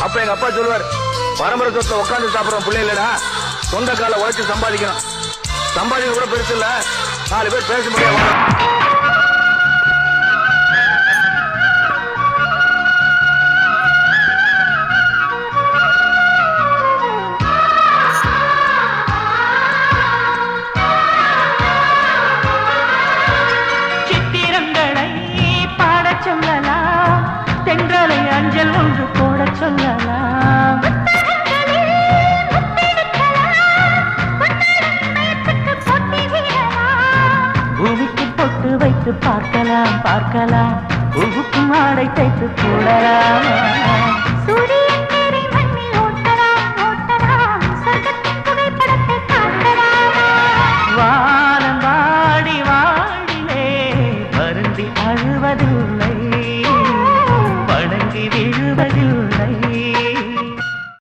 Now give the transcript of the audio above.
அப்ப எங்க அப்பா சொல்லுவார், பரம்பரை சொத்தை உட்காந்து சாப்பிடுறோம் பிள்ளை இல்லடா, சொந்த கால உழைச்சு சம்பாதிக்கணும். சம்பாதிக்க கூட பெருசு இல்ல, 4 பேர் பேச முடியாது. சித்திரங்களை பாட சொல்லலாம், தென்றலை அஞ்சல் ஒன்று போட சொல்லலாம். பூமிக்கு பொட்டு வைத்து பார்க்கலாம் பார்க்கலாம், பூவுக்கும் ஆடை தைத்து போடலாம்.